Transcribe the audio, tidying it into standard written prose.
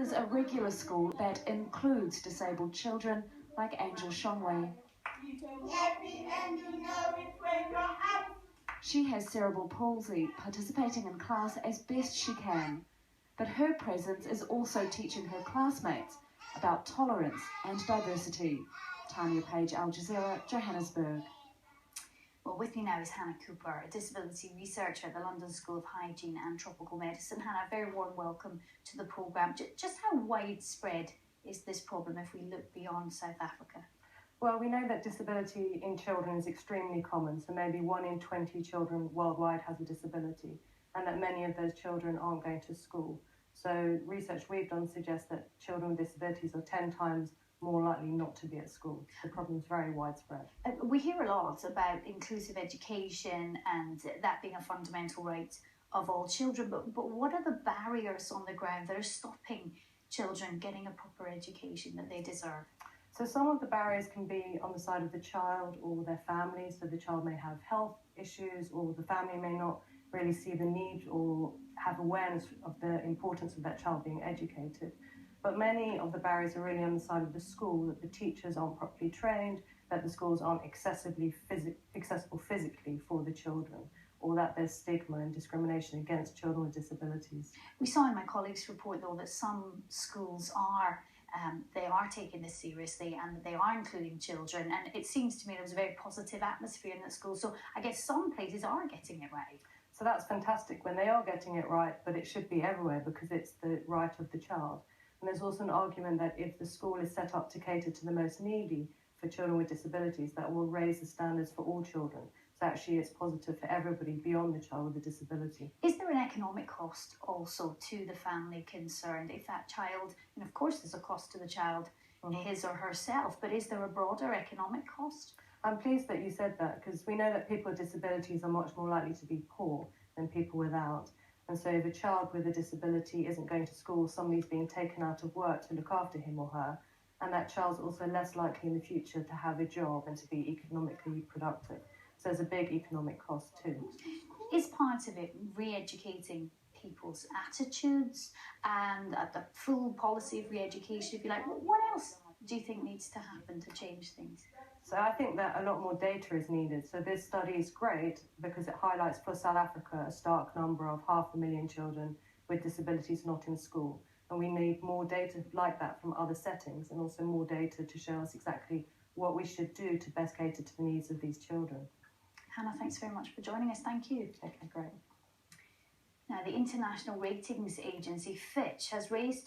offers a regular school that includes disabled children like Angel Shongwei. She has cerebral palsy, participating in class as best she can, but her presence is also teaching her classmates about tolerance and diversity. Tanya Page, Aljazeera, Johannesburg. Well, with me now is Hannah Kuper, a disability researcher at the London School of Hygiene and Tropical Medicine. Hannah, a very warm welcome to the programme. Just how widespread is this problem if we look beyond South Africa? Well, we know that disability in children is extremely common, so maybe 1 in 20 children worldwide has a disability, and that many of those children aren't going to school. So research we've done suggests that children with disabilities are 10 times more likely not to be at school. The problem's very widespread. We hear a lot about inclusive education and that being a fundamental right of all children, but what are the barriers on the ground that are stopping children getting a proper education that they deserve? So some of the barriers can be on the side of the child or their family. So the child may have health issues, or the family may not really see the need or have awareness of the importance of that child being educated. But many of the barriers are really on the side of the school, that the teachers aren't properly trained, that the schools aren't accessible physically for the children, or that there's stigma and discrimination against children with disabilities. We saw in my colleague's report, though, that some schools are taking this seriously and they are including children, and it seems to me there was a very positive atmosphere in that school. So I guess some places are getting it right. So that's fantastic when they are getting it right, but it should be everywhere because it's the right of the child. And there's also an argument that if the school is set up to cater to the most needy for children with disabilities, that will raise the standards for all children. So actually it's positive for everybody beyond the child with a disability. Is there an economic cost also to the family concerned if that child, and of course there's a cost to the child, his or herself, but is there a broader economic cost? I'm pleased that you said that, because we know that people with disabilities are much more likely to be poor than people without. And so if a child with a disability isn't going to school, somebody's being taken out of work to look after him or her, and that child's also less likely in the future to have a job and to be economically productive. So there's a big economic cost too. Is part of it re-educating people's attitudes and the full policy of re-education, if you like? What else do you think needs to happen to change things? So I think that a lot more data is needed. So this study is great because it highlights for South Africa a stark number of 500,000 children with disabilities not in school. And we need more data like that from other settings, and also more data to show us exactly what we should do to best cater to the needs of these children. Hannah, thanks very much for joining us. Thank you. Okay, great. Now, the international ratings agency Fitch has raised